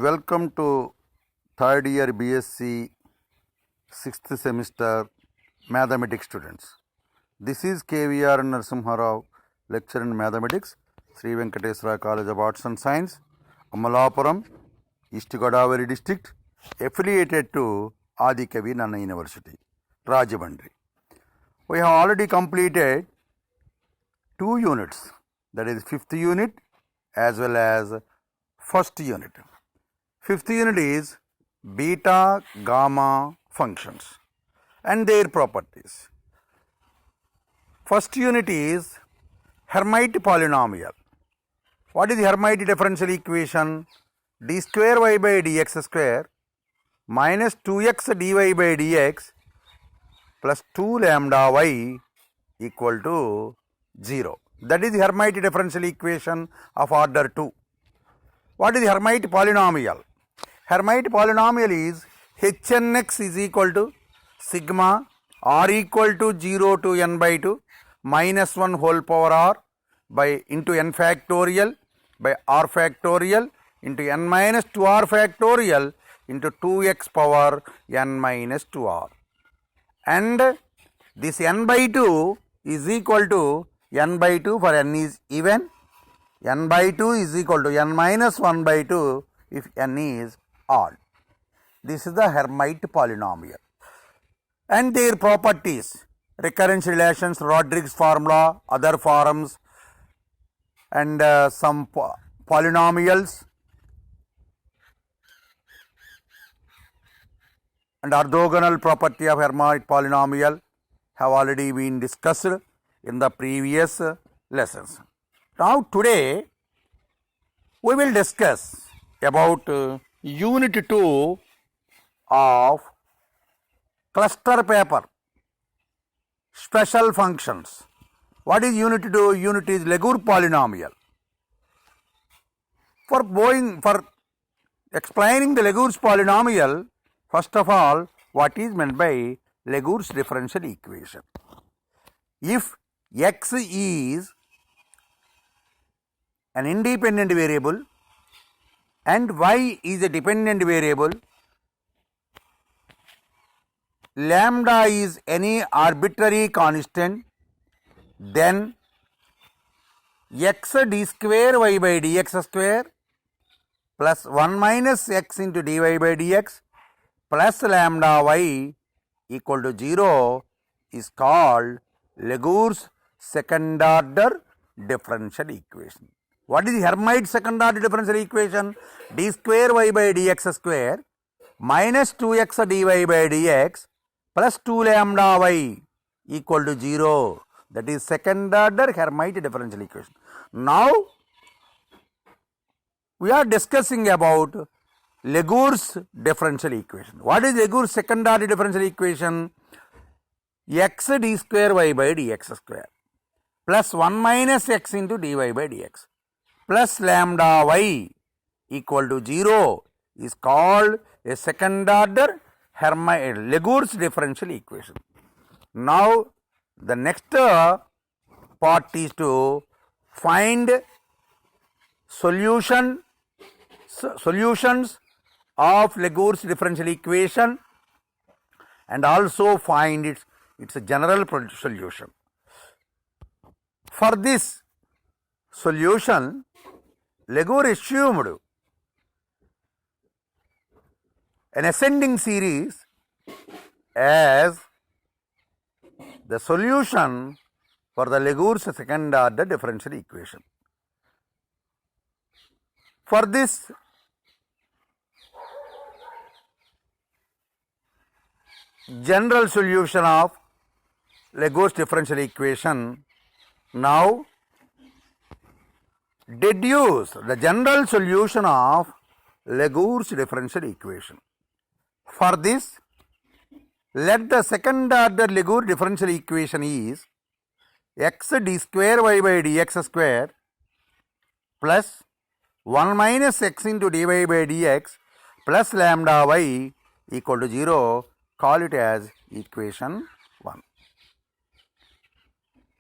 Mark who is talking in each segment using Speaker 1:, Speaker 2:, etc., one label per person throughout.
Speaker 1: Welcome to third year BSc 6th semester mathematics students. This is KVR Narasimha Rao, lecturer in mathematics, Sri Venkateswara College of Arts and Science, Amalapuram, East Godavari district, affiliated to Adi Kavi Nanna University, Rajahmundry. We have already completed 2 units, that is 5th unit as well as 1st unit. 5th unit is beta gamma functions and their properties. 1st unit is Hermite polynomial. What is Hermite differential equation? D square y by dx square minus 2x dy by dx plus 2 lambda y equal to 0. That is the Hermite differential equation of order 2. What is the Hermite polynomial? Hermite polynomial is Hnx is equal to sigma r equal to 0 to n by 2 minus 1 whole power r by into n factorial by r factorial into n minus 2r factorial into 2x power n minus 2r. And this n by 2 is equal to n by 2 for n is even, n by 2 is equal to n minus 1 by 2 if n is odd. This is the Hermite polynomial. And their properties, recurrence relations, Rodrigues formula, other forms, and some polynomials and orthogonal property of Hermite polynomial have already been discussed in the previous lessons. Now today we will discuss about unit 2 of cluster paper, special functions. What is unit 2? Unit is Legour polynomial. For explaining the Legour's polynomial, first of all, what is meant by Legour's differential equation? If x is an independent variable and y is a dependent variable, lambda is any arbitrary constant, then x d square y by dx square plus 1 minus x into dy by dx plus lambda y equal to 0 is called Legour's second order differential equation. What is the Hermite second order differential equation? D square y by dx square minus 2x dy by dx plus 2 lambda y equal to 0. That is second order Hermite differential equation. Now we are discussing about Legour's differential equation. What is Legour's second order differential equation? X d square y by dx square plus 1 minus x into dy by dx plus lambda y equal to 0 is called a second order Legour's differential equation. Now the next part is to find solutions of Legour's differential equation and also find its general solution. For this solution, Legour assumed an ascending series as the solution for the Legour's second order differential equation. For this general solution of Legour's differential equation, now deduce the general solution of Legour's differential equation. For this, let the second order Legour differential equation is x d square y by dx square plus 1 minus x into dy by dx plus lambda y equal to 0. Call it as equation 1.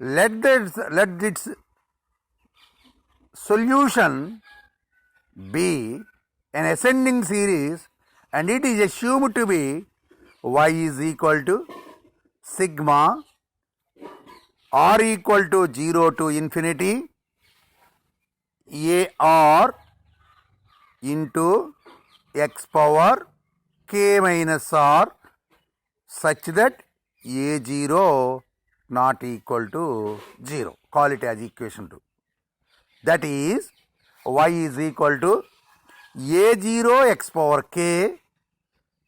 Speaker 1: Let its solution be an ascending series and it is assumed to be y is equal to sigma r equal to 0 to infinity a r into x power k minus r such that a0 not equal to 0. Call it as equation 2. That is y is equal to a0 x power k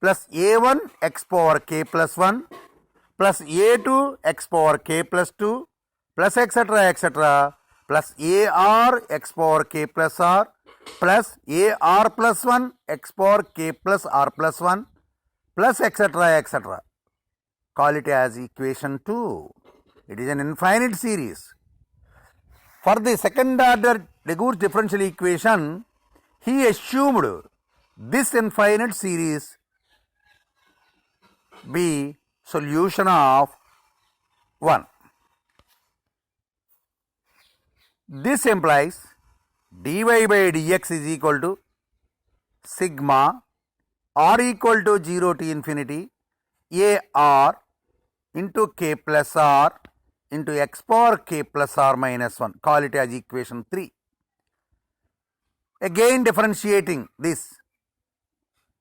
Speaker 1: plus a1 x power k plus 1 plus a2 x power k plus 2 plus etc. plus ar x power k plus r plus ar plus 1 x power k plus r plus 1 plus etc. Call it as equation 2. It is an infinite series. For the second order Legou's differential equation, he assumed this infinite series be solution of 1. This implies dy by dx is equal to sigma r equal to 0 to infinity a r into k plus r into x power k plus r minus 1. Call it as equation 3. Again differentiating this,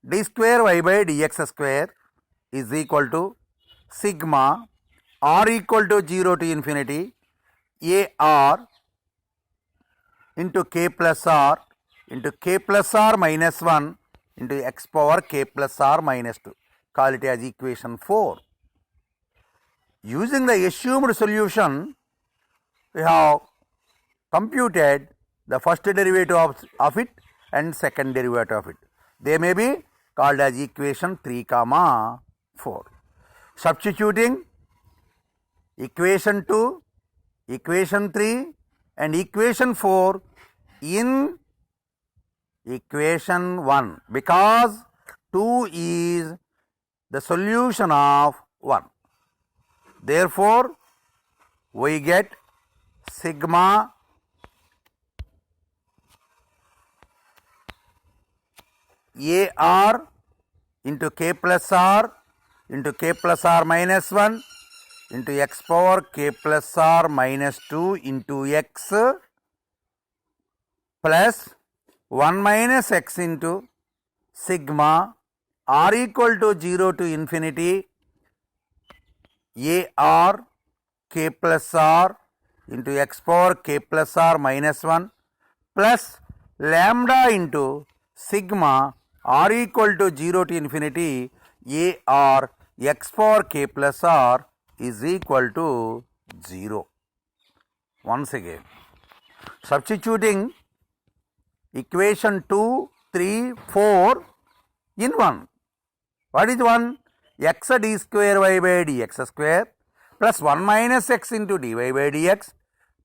Speaker 1: d square y by dx square is equal to sigma r equal to 0 to infinity a r into k plus r into k plus r minus 1 into x power k plus r minus 2. Call it as equation 4. Using the assumed solution, we have computed the first derivative of it and second derivative of it. They may be called as equation 3, 4. Substituting equation 2, equation 3 and equation 4 in equation 1 because 2 is the solution of 1. Therefore, we get sigma ar into k plus r into k plus r minus 1 into x power k plus r minus 2 into x plus 1 minus x into sigma r equal to 0 to infinity a r k plus r into x power k plus r minus 1 plus lambda into sigma r equal to 0 to infinity a r x power k plus r is equal to 0. Once again, substituting equation 2, 3, 4 in 1. What is 1? X d square y by dx square plus 1 minus x into dy by dx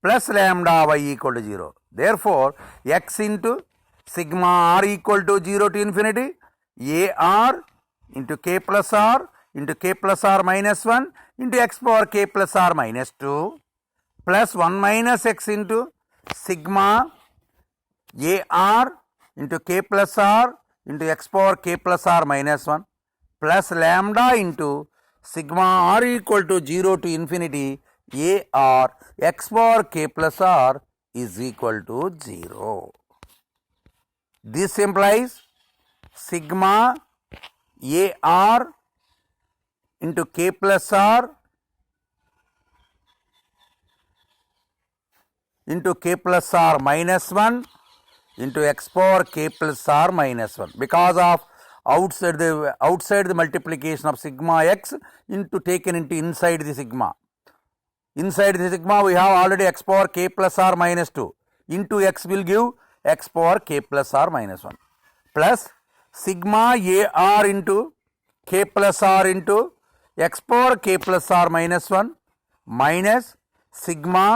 Speaker 1: plus lambda y equal to 0. Therefore, x into sigma r equal to 0 to infinity a r into k plus r into k plus r minus 1 into x power k plus r minus 2 plus 1 minus x into sigma a r into k plus r into x power k plus r minus 1 plus lambda into sigma r equal to 0 to infinity a r x power k plus r is equal to 0. This implies sigma a r into k plus r into k plus r minus 1 into x power k plus r minus 1 because of outside the multiplication of sigma x into taken into inside the sigma. Inside the sigma we have already x power k plus r minus 2 into x will give x power k plus r minus 1 plus sigma a r into k plus r into x power k plus r minus 1 minus sigma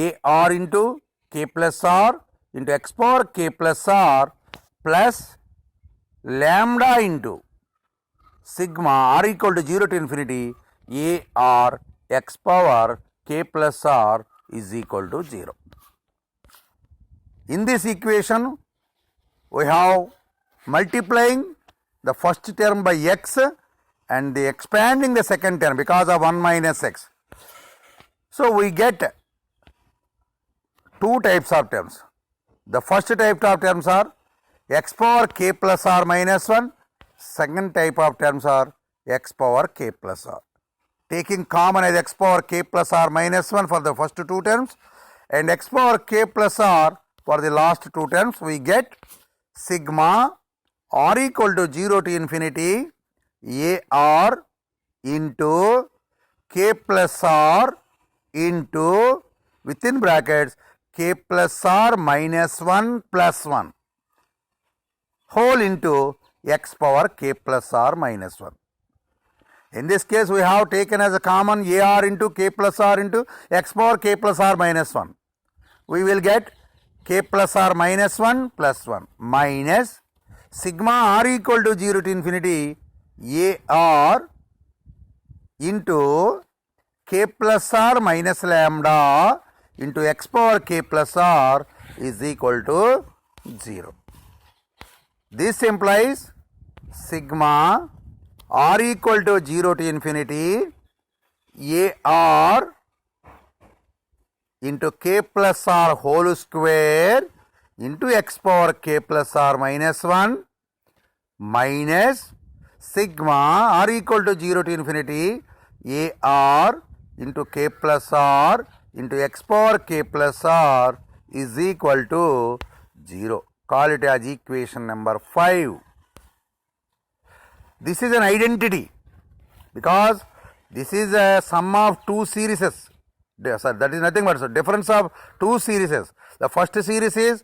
Speaker 1: a r into k plus r into x power k plus r plus lambda into sigma r equal to 0 to infinity a r x power k plus r is equal to 0. In this equation, we have multiplying the first term by x and the expanding the second term because of 1 minus x. So we get two types of terms. The first type of terms are x power k plus r minus 1. Second type of terms are x power k plus r. Taking common as x power k plus r minus 1 for the first two terms and x power k plus r for the last two terms, we get sigma r equal to 0 to infinity a r into k plus r into within brackets k plus r minus 1 plus 1 whole into x power k plus r minus 1. In this case, we have taken as a common ar into k plus r into x power k plus r minus 1. We will get k plus r minus 1 plus 1 minus sigma r equal to 0 to infinity ar into k plus r minus lambda into x power k plus r is equal to 0. This implies sigma r equal to 0 to infinity ar into k plus r whole square into x power k plus r minus 1 minus sigma r equal to 0 to infinity ar into k plus r into x power k plus r is equal to 0. Call it as equation number 5. This is an identity because this is a sum of two series. That is nothing but difference of two series. The first series is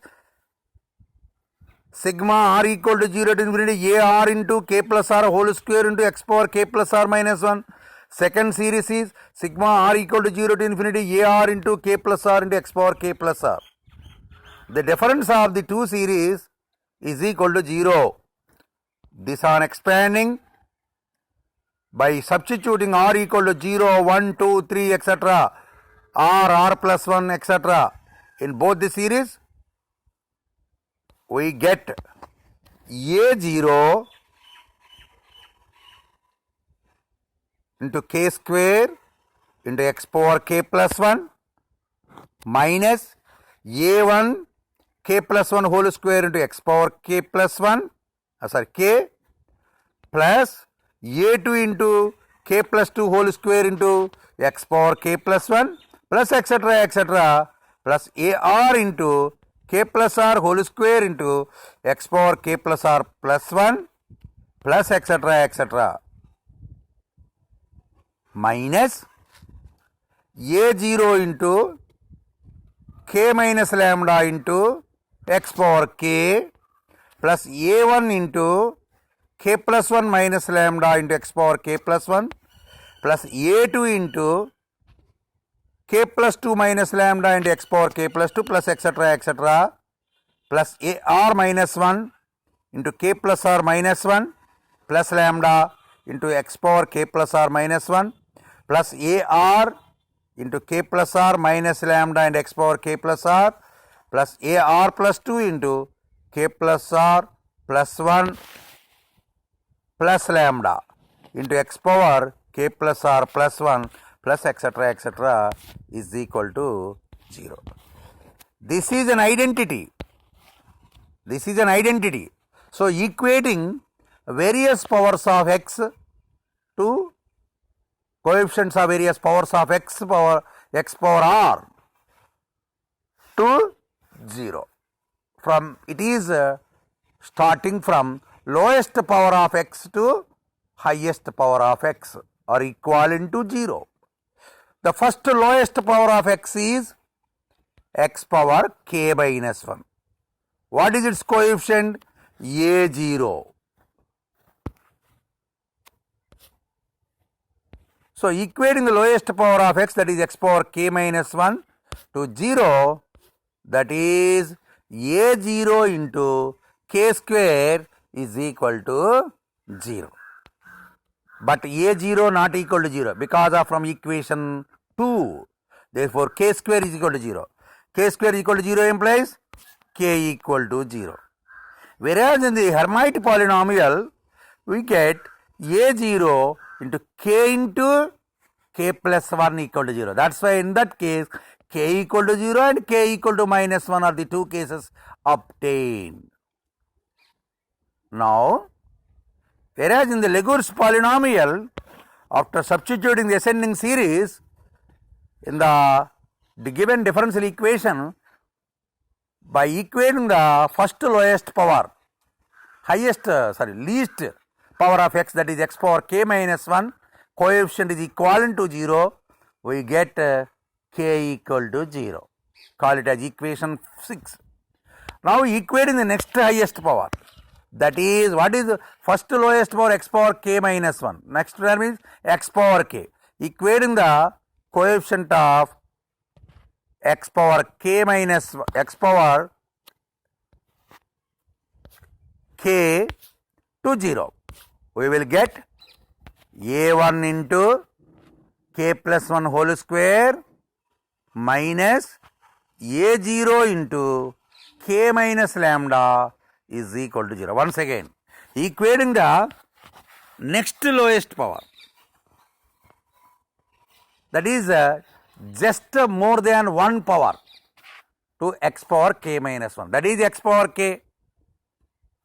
Speaker 1: sigma r equal to 0 to infinity ar into k plus r whole square into x power k plus r minus 1. Second series is sigma r equal to 0 to infinity ar into k plus r into x power k plus r. The difference of the two series is equal to 0. This on expanding by substituting r equal to 0, 1, 2, 3, etc. r plus 1, etc. In both the series, we get a0 into k square into x power k plus 1 minus a1 k plus 1 whole square into x power k plus 1 k plus a2 into k plus 2 whole square into x power k plus 1 plus etc. plus ar into k plus r whole square into x power k plus r plus 1 plus etc. minus a0 into k minus lambda into x power k plus a1 into k plus 1 minus lambda into x power k plus 1 plus a2 into k plus 2 minus lambda into x power k plus 2 plus etc. plus ar minus 1 into k plus r minus 1 plus lambda into x power k plus r minus 1 plus ar into k plus r minus lambda and x power k plus r plus ar plus 2 into k plus r plus 1 plus lambda into x power k plus r plus 1 plus etc. is equal to 0. This is an identity. So equating various powers of x to coefficients of various powers of x power r to 0. From it is starting from lowest power of x to highest power of x are equivalent to 0. The first lowest power of x is x power k minus 1. What is its coefficient? a0. So equating the lowest power of x, that is x power k minus 1 to 0, that is a0 into k square is equal to 0. But a0 not equal to 0 because of from equation 2. Therefore k square is equal to 0. K square is equal to 0 implies k equal to 0. Whereas in the Hermite polynomial, we get a0 into k plus 1 equal to 0. That's why in that case, k equal to 0 and k equal to minus 1 are the two cases obtained. Now, whereas in the Legur's polynomial, after substituting the ascending series in the given differential equation, by equating the first lowest power, least power of x, that is x power k minus 1, coefficient is equivalent to 0, we get k equal to 0. Call it as equation 6. Now equating the next highest power, that is, what is the first lowest power? X power k minus 1. Next term is x power k. Equating the coefficient of x power k minus x power k to 0. We will get a1 into k plus 1 whole square minus a0 into k minus lambda is equal to 0. Once again, equating the next lowest power, that is just more than 1 power to x power k minus 1, that is x power k.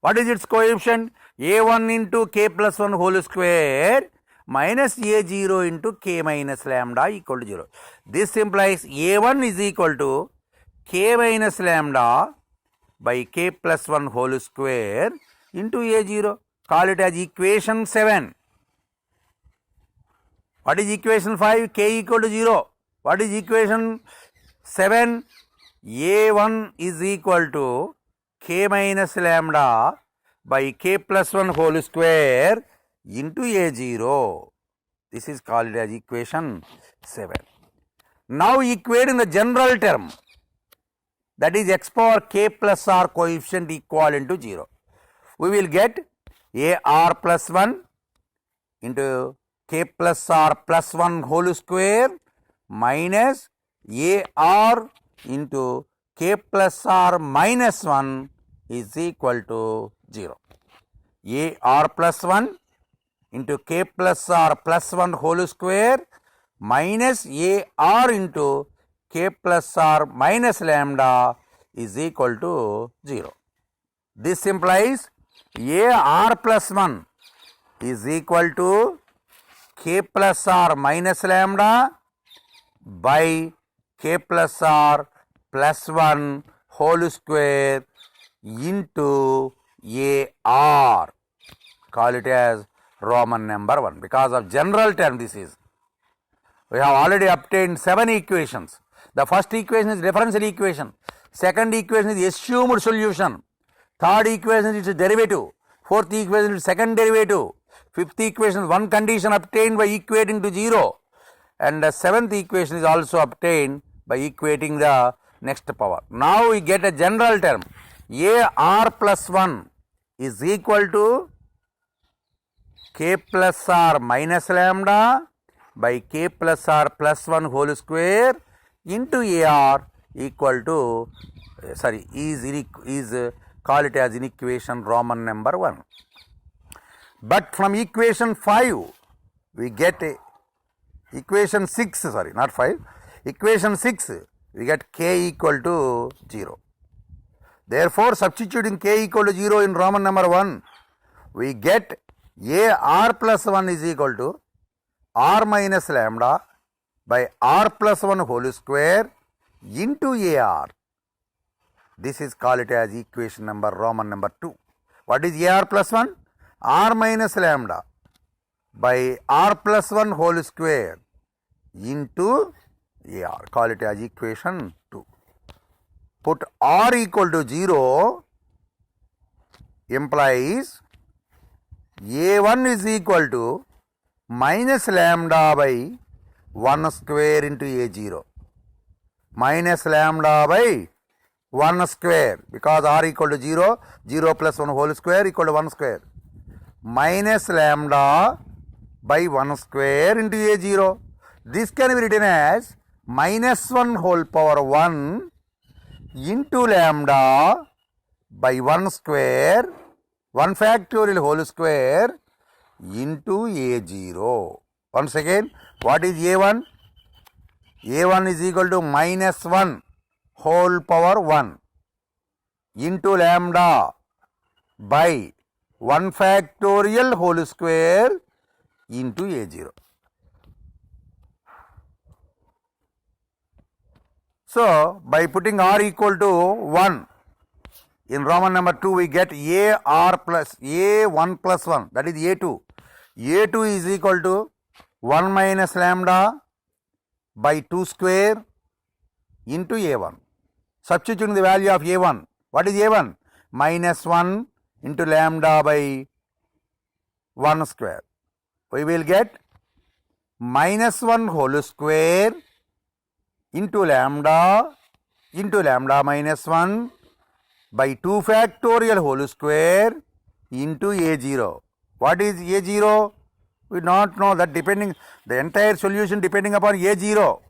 Speaker 1: What is its coefficient? a1 into k plus 1 whole square minus a0 into k minus lambda equal to 0. This implies a1 is equal to k minus lambda by k plus 1 whole square into a0. Call it as equation 7. What is equation 5? K equal to 0. What is equation 7? a1 is equal to k minus lambda by k plus 1 whole square into a0. This is called as equation 7. Now equating the general term, that is x power k plus r coefficient equivalent to 0. We will get ar plus 1 into k plus r plus 1 whole square minus ar into k plus r minus 1 is equal to 0. ar plus 1 into k plus r plus 1 whole square minus ar into k plus r minus lambda is equal to 0. This implies ar plus 1 is equal to k plus r minus lambda by k plus r plus 1 whole square into ar. Call it as Roman number 1. Because of general term this is. We have already obtained 7 equations. The first equation is differential equation. Second equation is assumed solution. Third equation is derivative. Fourth equation is second derivative. Fifth equation is one condition obtained by equating to 0. And the seventh equation is also obtained by equating the next power. Now we get a general term. ar plus 1 is equal to k plus r minus lambda by k plus r plus 1 whole square into ar equal to, is call it as in equation Roman number 1. But from equation 5, we get equation 6, not 5, equation 6, we get k equal to 0. Therefore, substituting k equal to 0 in Roman number 1, we get ar plus 1 is equal to r minus lambda by r plus 1 whole square into ar. This is called it as equation number Roman number 2. What is ar plus 1? R minus lambda by r plus 1 whole square into ar. Call it as equation 2. Put r equal to 0 implies a1 is equal to minus lambda by 1 square into a0. Minus lambda by 1 square, because r equal to 0, 0 plus 1 whole square equal to 1 square. Minus lambda by 1 square into a0. This can be written as minus 1 whole power 1 into lambda by 1 square 1 factorial whole square into a0. Once again, what is a1? a1 is equal to minus 1 whole power 1 into lambda by 1 factorial whole square into a0. So, by putting r equal to 1, in Roman number 2 we get ar plus a1 plus 1, that is a2. a2 is equal to 1 minus lambda by 2 square into a1. Substituting the value of a1. What is a1? Minus 1 into lambda by 1 square. We will get minus 1 whole square into lambda minus 1 by 2 factorial whole square into a0. What is a0? We do not know that, depending the entire solution depending upon a0.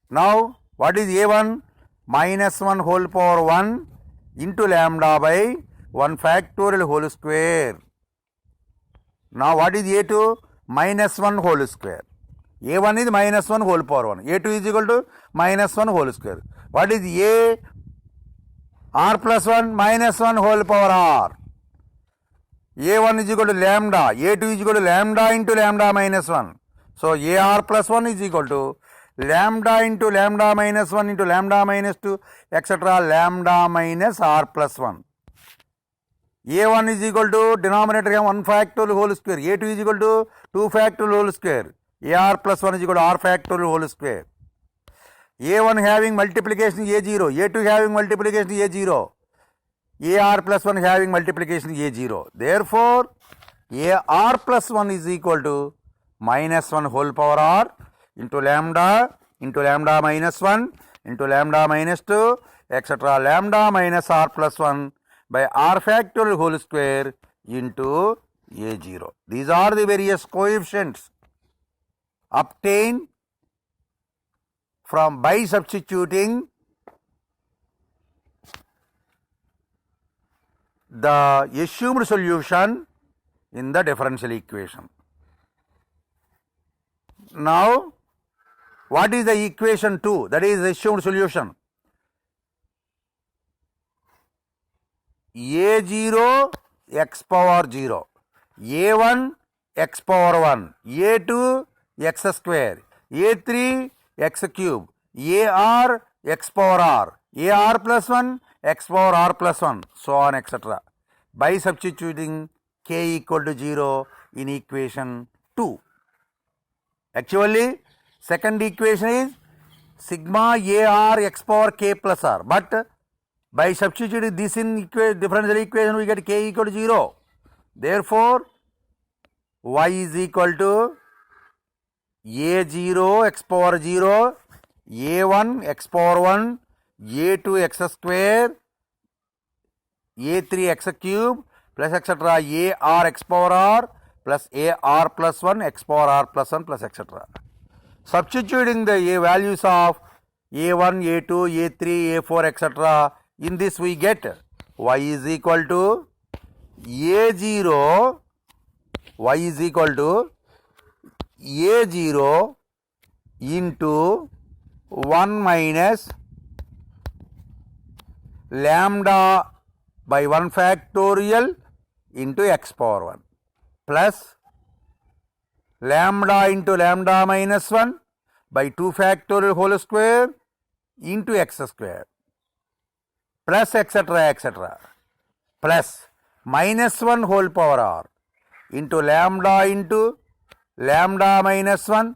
Speaker 1: Now what is a1? Minus 1 whole power 1 into lambda by 1 factorial whole square. Now what is a2? Minus 1 whole square. a1 is minus 1 whole power 1. a2 is equal to minus 1 whole square. What is a? R plus 1 minus 1 whole power r. a1 is equal to lambda. a2 is equal to lambda into lambda minus 1. So ar plus 1 is equal to lambda into lambda minus 1 into lambda minus 2, etc. lambda minus r plus 1. a1 is equal to denominator 1 factorial whole square. a2 is equal to 2 factorial whole square. ar plus 1 is equal to r factorial whole square. a1 having multiplication a0, a2 having multiplication a0, ar plus 1 having multiplication a0. Therefore, ar plus 1 is equal to minus 1 whole power r into lambda minus 1 into lambda minus 2, etc. lambda minus r plus 1 by r factorial whole square into a0. These are the various coefficients obtained from by substituting the assumed solution in the differential equation. Now, what is the equation 2? That is the assumed solution. a0 x power 0, a1 x power 1, a2 x square, a3 x cube, ar x power r, ar plus 1 x power r plus 1, so on, etc. by substituting k equal to 0 in equation 2. Actually, second equation is sigma ar x power k plus r, but by substituting this in differential equation we get k equal to 0. Therefore, y is equal to a0 x power 0, a1 x power 1, a2 x square, a3 x cube plus etc. ar x power r plus ar plus 1 x power r plus 1 plus etc. Substituting the values of a1, a2, a3, a4 etc. in this we get y is equal to a0, y is equal to a0 into 1 minus lambda by 1 factorial into x power 1 plus lambda into lambda minus 1 by 2 factorial whole square into x square plus etc. plus minus 1 whole power r into lambda minus 1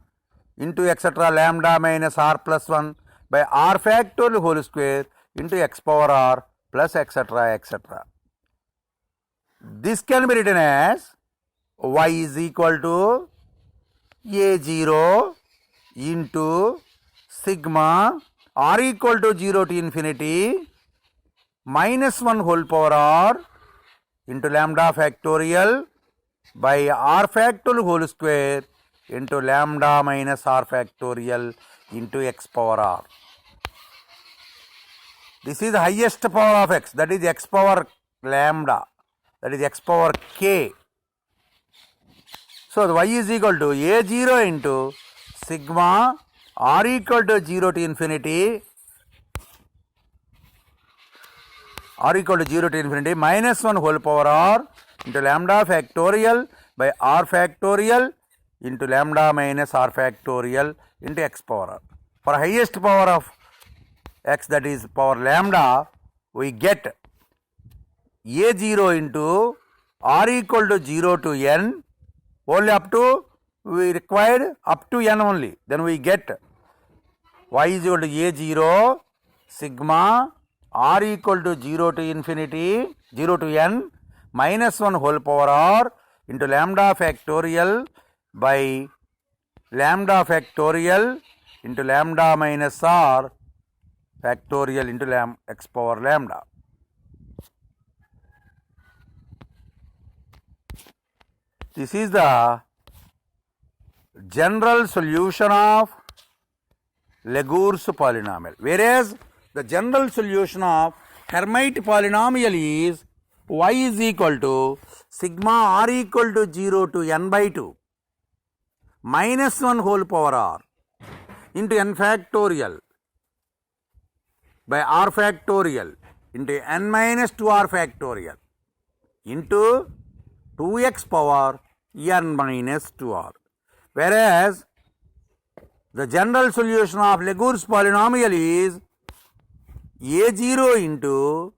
Speaker 1: into etc. lambda minus r plus 1 by r factorial whole square into x power r plus etc. This can be written as y is equal to a0 into sigma r equal to 0 to infinity minus 1 whole power r into lambda factorial by r factorial whole square into lambda minus r factorial into x power r. This is the highest power of x, that is x power lambda, that is x power k. So the y is equal to a0 into sigma r equal to 0 to infinity minus 1 whole power r into lambda factorial by r factorial into lambda minus r factorial into x power r. For highest power of x, that is power lambda, we get a0 into r equal to 0 to n, only up to, we required up to n only. Then we get y is equal to a0 sigma r equal to 0 to infinity 0 to n minus 1 whole power r into lambda factorial by lambda factorial into lambda minus r factorial into x power lambda. This is the general solution of Legure's polynomial. Whereas the general solution of Hermite polynomial is y is equal to sigma r equal to 0 to n by 2 minus 1 whole power r into n factorial by r factorial into n minus 2r factorial into 2x power n minus 2r. Whereas the general solution of Legure's polynomial is a0 into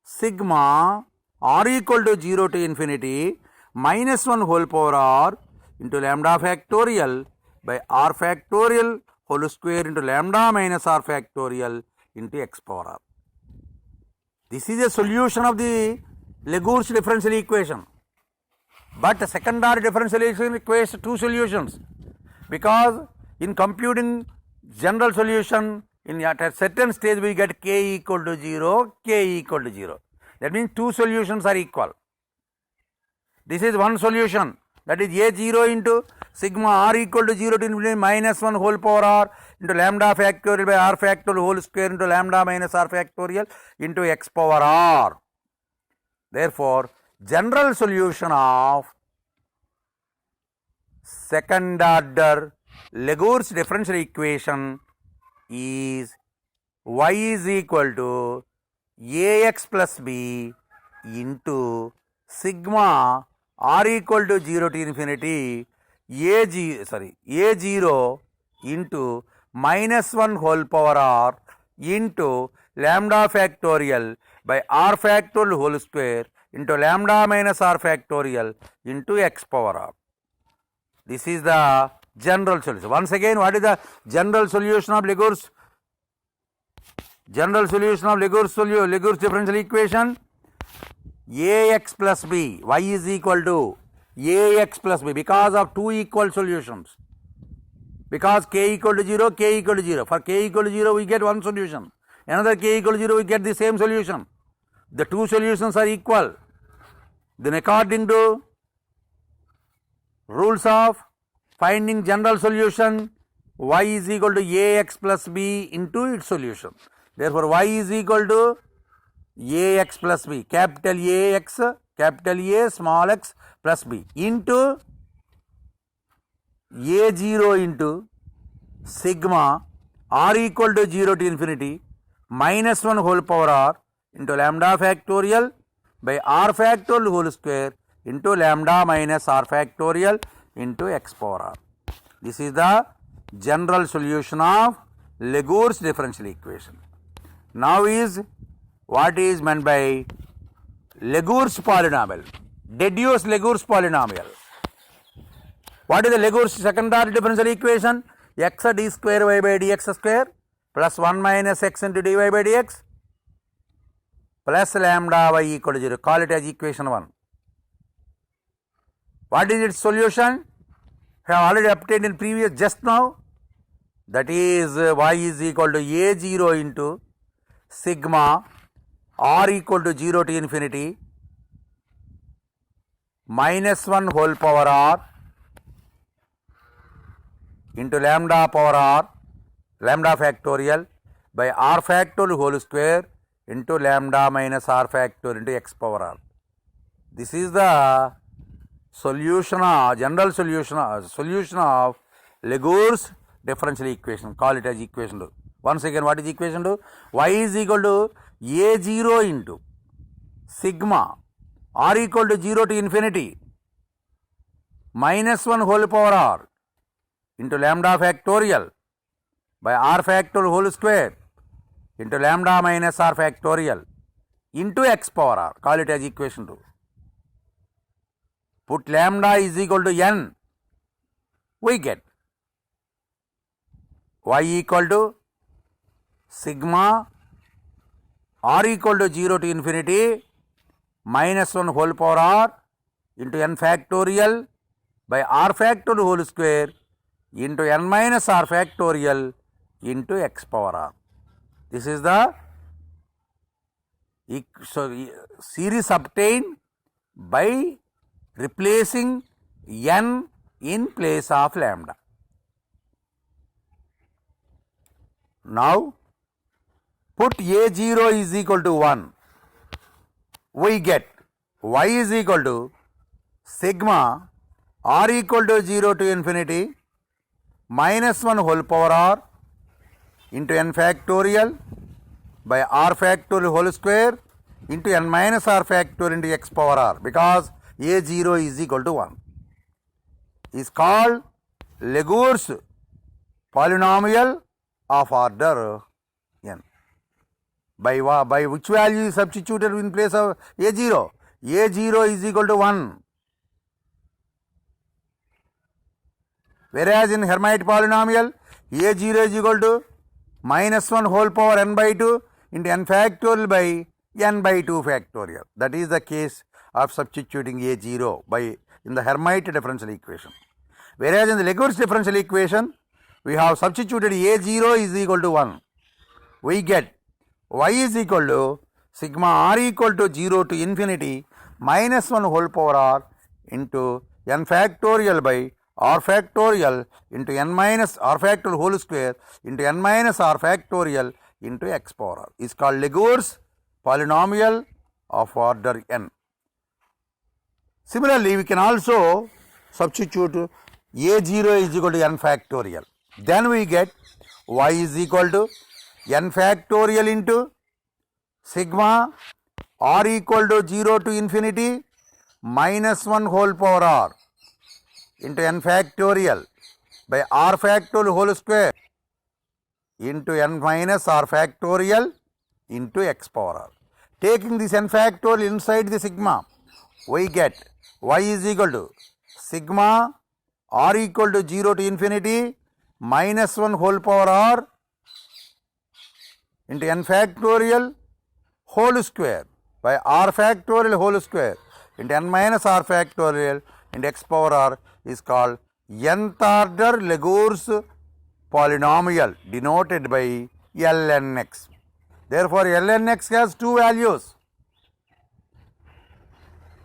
Speaker 1: sigma r equal to 0 to infinity minus 1 whole power r into lambda factorial by r factorial whole square into lambda minus r factorial into x power r. This is a solution of the Legure's differential equation. But the second order differential equation requires two solutions, because in computing general solution at a certain stage we get k equal to 0, k equal to 0. That means two solutions are equal. This is one solution, that is a0 into sigma r equal to 0 to infinity minus 1 whole power r into lambda factorial by r factorial whole square into lambda minus r factorial into x power r. Therefore, general solution of second order Legure's differential equation is y is equal to ax plus b into sigma r equal to 0 to infinity a0 into minus 1 whole power r into lambda factorial by r factorial whole square into lambda minus r factorial into x power r. This is the general solution. Once again, what is the general solution of Legure's differential equation? Ax plus b, y is equal to ax plus b, because of two equal solutions. Because k equal to 0, k equal to 0. For k equal to 0, we get one solution. Another k equal to 0, we get the same solution. The two solutions are equal. Then according to rules of finding general solution, y is equal to ax plus b into its solution. Therefore, y is equal to ax plus b, capital Ax, capital A, small x plus b into a0 into sigma r equal to 0 to infinity minus 1 whole power r into lambda factorial by r factorial whole square into lambda minus r factorial into x power r. This is the general solution of Legure's differential equation. Now is what is meant by Legure's polynomial. Deduce Legure's polynomial. What is the Legure's second order differential equation? X d square y by dx square plus 1 minus x into dy by dx plus lambda y equal to 0. Call it as equation 1. What is its solution? We have already obtained in previous just now. That is y is equal to a0 into sigma r equal to 0 to infinity minus 1 whole power r into lambda power r, lambda factorial by r factorial whole square into lambda minus r factor into x power r. This is the solution of general solution of Legure's differential equation. Call it as equation 2. Once again, what is equation 2? Y is equal to a0 into sigma r equal to 0 to infinity minus 1 whole power r into lambda factorial by r factorial whole square into lambda minus r factorial into x power r. Call it as equation 2. Put lambda is equal to n. We get y equal to sigma r equal to 0 to infinity minus 1 whole power r into n factorial by r factorial whole square into n minus r factorial into x power r. This is the series obtained by replacing n in place of lambda. Now, put a0 is equal to 1. We get y is equal to sigma r equal to 0 to infinity minus 1 whole power r into n factorial by r factorial whole square into n minus r factorial into x power r, because a0 is equal to 1 is called Legure's polynomial of order n. By which value is substituted in place of a0? a0 is equal to 1. Whereas in Hermite polynomial, a0 is equal to minus 1 whole power n by 2 into n factorial by n by 2 factorial. That is the case of substituting a0 in the Hermite differential equation. Whereas in the Legure's differential equation, we have substituted a0 is equal to 1. We get y is equal to sigma r equal to 0 to infinity minus 1 whole power r into n factorial by r factorial into n minus r factorial whole square into n minus r factorial into x power r is called Legure's polynomial of order n. Similarly, we can also substitute a0 is equal to n factorial. Then we get y is equal to n factorial into sigma r equal to 0 to infinity minus 1 whole power r into n factorial by r factorial whole square into n minus r factorial into x power r. Taking this n factorial inside the sigma, we get y is equal to sigma r equal to 0 to infinity minus 1 whole power r into n factorial whole square by r factorial whole square into n minus r factorial into x power r is called nth order Legure's polynomial denoted by lnx. Therefore, lnx has two values.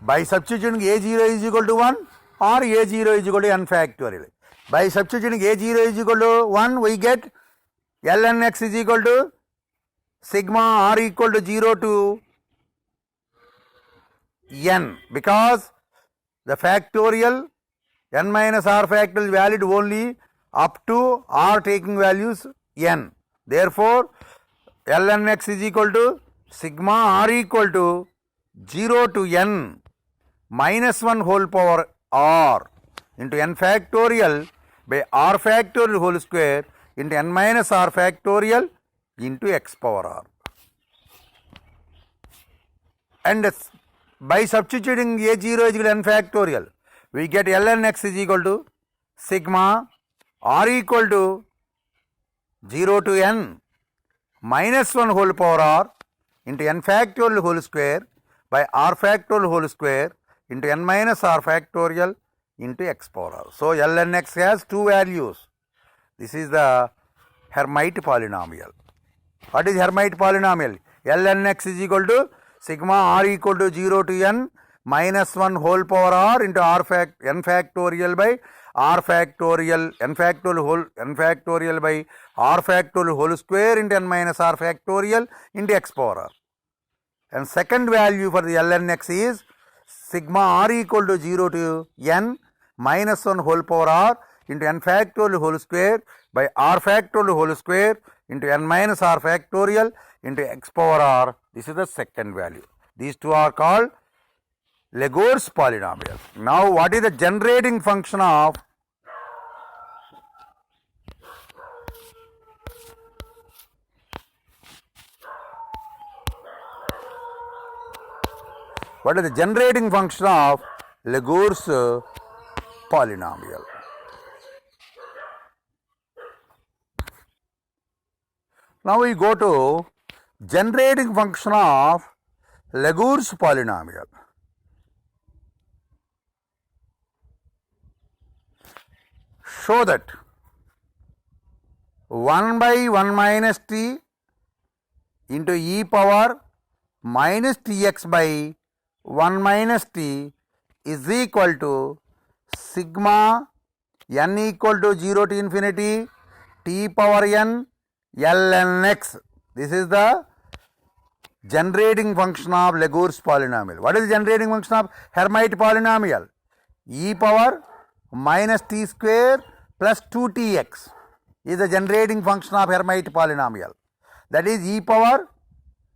Speaker 1: By substituting a0 is equal to 1 or a0 is equal to n factorial. By substituting a0 is equal to 1, we get lnx is equal to sigma r equal to 0 to n, because the factorial n minus r factorial is valid only up to r taking values n. Therefore, lnx is equal to sigma r equal to 0 to n minus 1 whole power r into n factorial by r factorial whole square into n minus r factorial into x power r. And by substituting a0 is equal to n factorial, we get lnx is equal to sigma r equal to 0 to n minus 1 whole power r into n factorial whole square by r factorial whole square into n minus r factorial into x power r. So, lnx has two values. This is the Hermite polynomial. What is Hermite polynomial? lnx is equal to sigma r equal to 0 to n minus 1 whole power r into n factorial by r factorial n factorial by r factorial whole square into n minus r factorial into x power r. and second value for the ln x is sigma r equal to 0 to n minus 1 whole power r into n factorial whole square by r factorial whole square into n minus r factorial into x power r. This is the second value. These two are called Legor's polynomial. Now what is the generating function of Legor's polynomial? Now we go to generating function of Legor's polynomial. Show that 1 by 1 minus t into e power minus tx by 1 minus t is equal to sigma n equal to 0 to infinity t power n ln x. This is the generating function of Legor's polynomial. What is the generating function of Hermite polynomial? E power minus t square plus 2tx is the generating function of Hermite polynomial. That is e power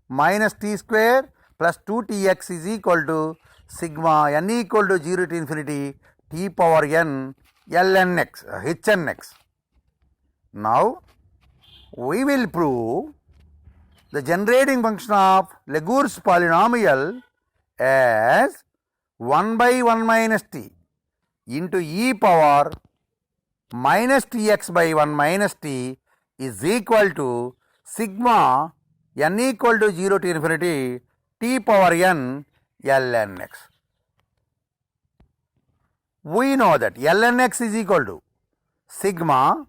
Speaker 1: minus t square plus 2tx is equal to sigma n equal to 0 to infinity t power n ln x, hn x. Now we will prove the generating function of Legor's polynomial as 1 by 1 minus t into e power minus tx by 1 minus t is equal to sigma n equal to 0 to infinity t power n ln x. We know that ln x is equal to sigma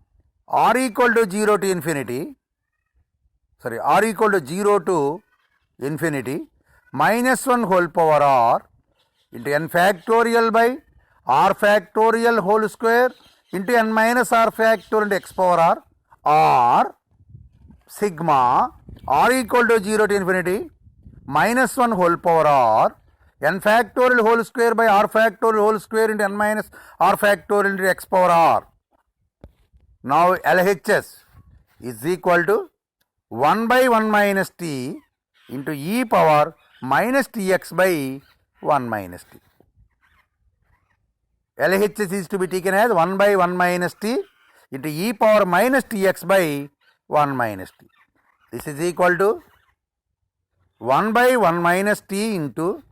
Speaker 1: r equal to 0 to infinity, r equal to 0 to infinity minus 1 whole power r into n factorial by r factorial whole square into n minus r factorial into x power r, or sigma r equal to 0 to infinity minus 1 whole power r n factorial whole square by r factorial whole square into n minus r factorial into x power r. Now LHS is equal to 1 by 1 minus t into e power minus tx by 1 minus t. LHS is to be taken as 1 by 1 minus t into e power minus tx by 1 minus t. This is equal to 1 by 1 minus t into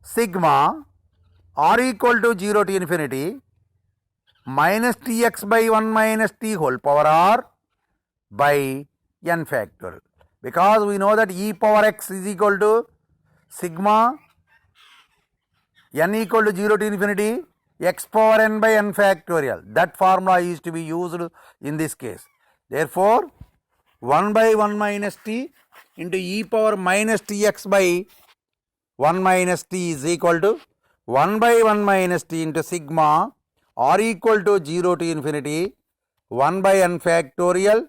Speaker 1: sigma r equal to 0 to infinity minus tx by 1 minus t whole power r by n factorial, because we know that e power x is equal to sigma n equal to 0 to infinity x power n by n factorial. That formula is to be used in this case. Therefore 1 by 1 minus t into e power minus tx by 1 minus t is equal to 1 by 1 minus t into sigma r equal to 0 to infinity 1 by n factorial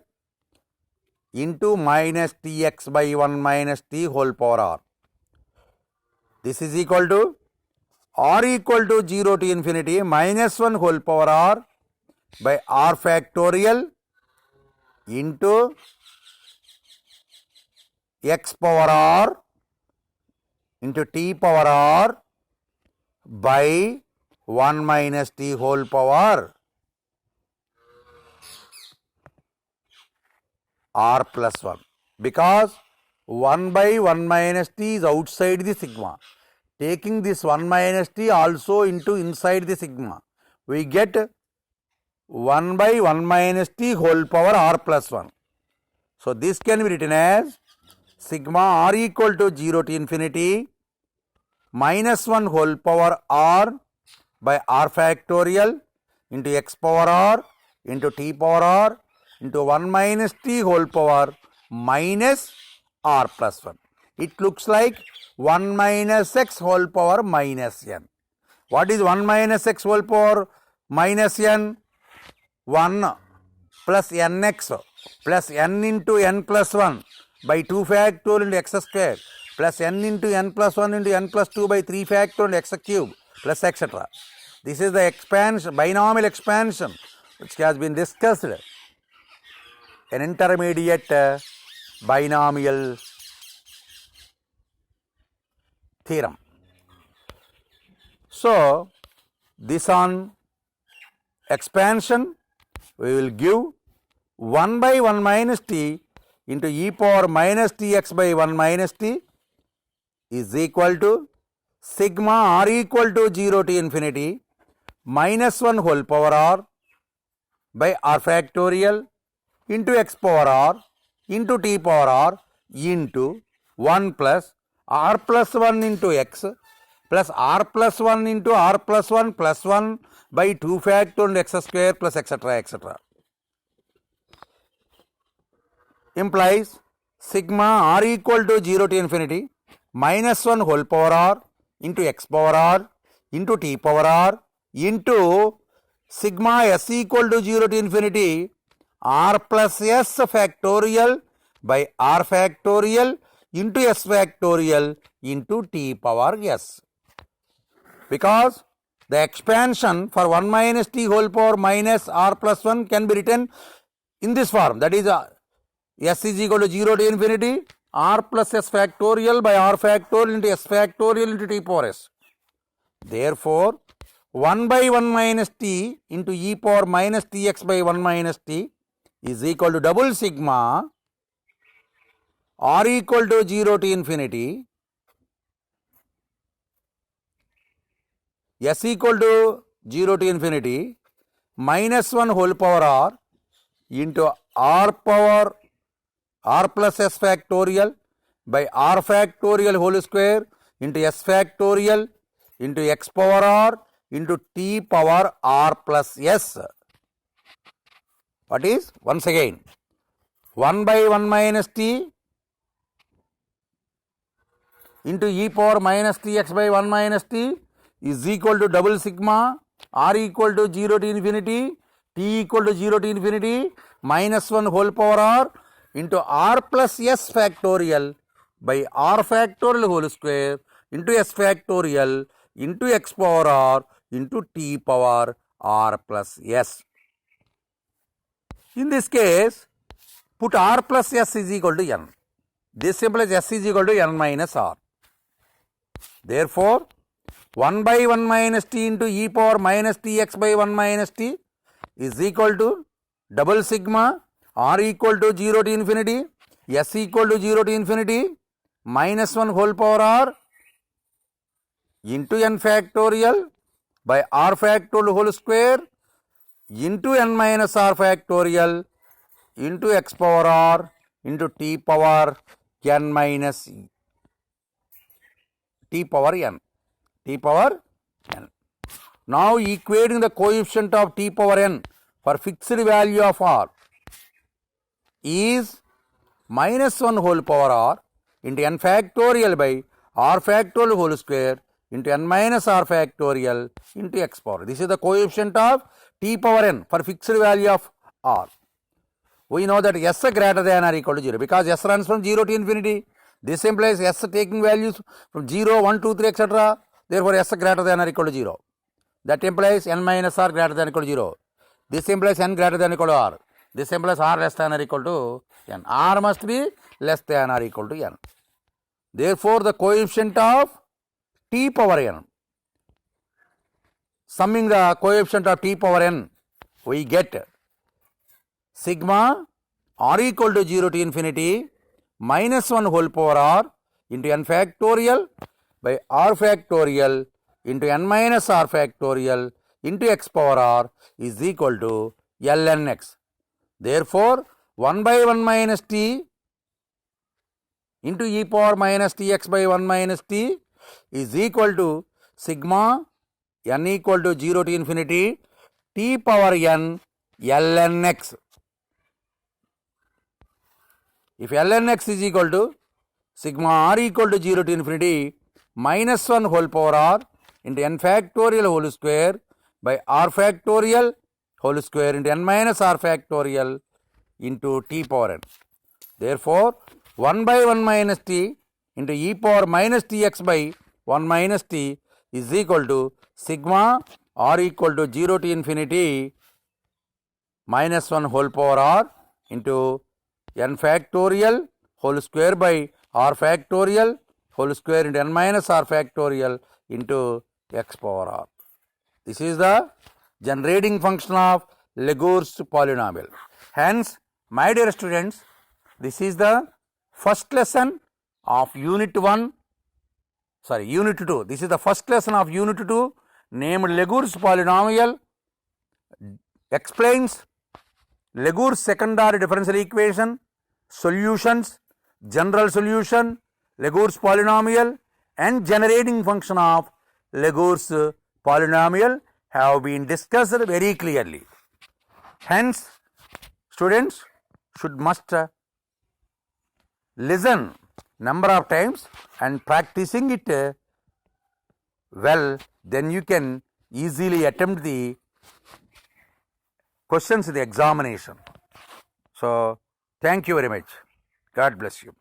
Speaker 1: into minus tx by 1 minus t whole power r. This is equal to r equal to 0 to infinity minus 1 whole power r by r factorial into x power r into t power r by 1 minus t whole power r plus 1, because 1 by 1 minus t is outside the sigma. Taking this 1 minus t also into inside the sigma, we get 1 by 1 minus t whole power r plus 1. So this can be written as sigma r equal to 0 to infinity minus 1 whole power r by r factorial into x power r into t power r into 1 minus t whole power minus r plus 1. It looks like 1 minus x whole power minus n. What is 1 minus x whole power minus n? 1 plus nx plus n into n plus 1 by 2 factorial into x square plus n into n plus 1 into n plus 2 by 3 factorial x cube plus etc. This is the expansion, binomial expansion, which has been discussed, an intermediate binomial theorem. So, this on expansion, we will give 1 by 1 minus t into e power minus tx by 1 minus t is equal to sigma r equal to 0 to infinity minus 1 whole power r by r factorial into x power r into t power r into 1 plus r plus 1 into x plus r plus 1 into r plus 1 plus 1 by 2 factorial x square plus etc. etc. implies sigma r equal to 0 to infinity minus 1 whole power r into x power r into t power r into sigma s equal to 0 to infinity r plus s factorial by r factorial into s factorial into t power s. Because the expansion for 1 minus t whole power minus r plus 1 can be written in this form, that is s is equal to 0 to infinity r plus s factorial by r factorial into s factorial into t power s. Therefore, 1 by 1 minus t into e power minus tx by 1 minus t is equal to double sigma r equal to 0 to infinity s equal to 0 to infinity minus 1 whole power r into r power r plus s factorial by r factorial whole square into s factorial into x power r into t power r plus s. What is? Once again, 1 by 1 minus t into e power minus tx by 1 minus t is equal to double sigma r equal to 0 to infinity t equal to 0 to infinity minus 1 whole power r into r plus s factorial by r factorial whole square into s factorial into x power r into t power r plus s. In this case, put r plus s is equal to n. This implies s is equal to n minus r. Therefore, 1 by 1 minus t into e power minus tx by 1 minus t is equal to double sigma r equal to 0 to infinity s equal to 0 to infinity minus 1 whole power r into n factorial by r factorial whole square into n minus r factorial into x power r into t power n minus t power n. T power n. Now equating the coefficient of t power n for fixed value of r is minus 1 whole power r into n factorial by r factorial whole square into n minus r factorial into x power. This is the coefficient of t power n for fixed value of r. We know that s greater than or equal to 0 because s runs from 0 to infinity. This implies s taking values from 0, 1, 2, 3, etc. Therefore, s greater than or equal to 0. That implies n minus r greater than or equal to 0. This implies n greater than or equal to r. This implies r less than or equal to n. R must be less than or equal to n. Therefore, the coefficient of t power n, summing the coefficient of t power n, we get sigma r equal to 0 to infinity minus 1 whole power r into n factorial by r factorial into n minus r factorial into x power r is equal to ln x. Therefore, 1 by 1 minus t into e power minus tx by 1 minus t is equal to sigma n equal to 0 to infinity t power n ln x. If ln x is equal to sigma r equal to 0 to infinity minus 1 whole power r into n factorial whole square by r factorial whole square into n minus r factorial into t power n. Therefore, 1 by 1 minus t into e power minus tx by 1 minus t is equal to sigma r equal to 0 to infinity minus 1 whole power r into n factorial whole square by r factorial whole square into n minus r factorial into x power r. This is the generating function of Legou's polynomial. Hence, my dear students, this is the first lesson of unit 2. This is the first lesson of unit 2 named Legou's polynomial, explains Legou's second order differential equation, solutions, general solution, Legou's polynomial and generating function of Legou's polynomial have been discussed very clearly. Hence, students must listen number of times and practicing it well, then you can easily attempt the questions in the examination. So, thank you very much. God bless you.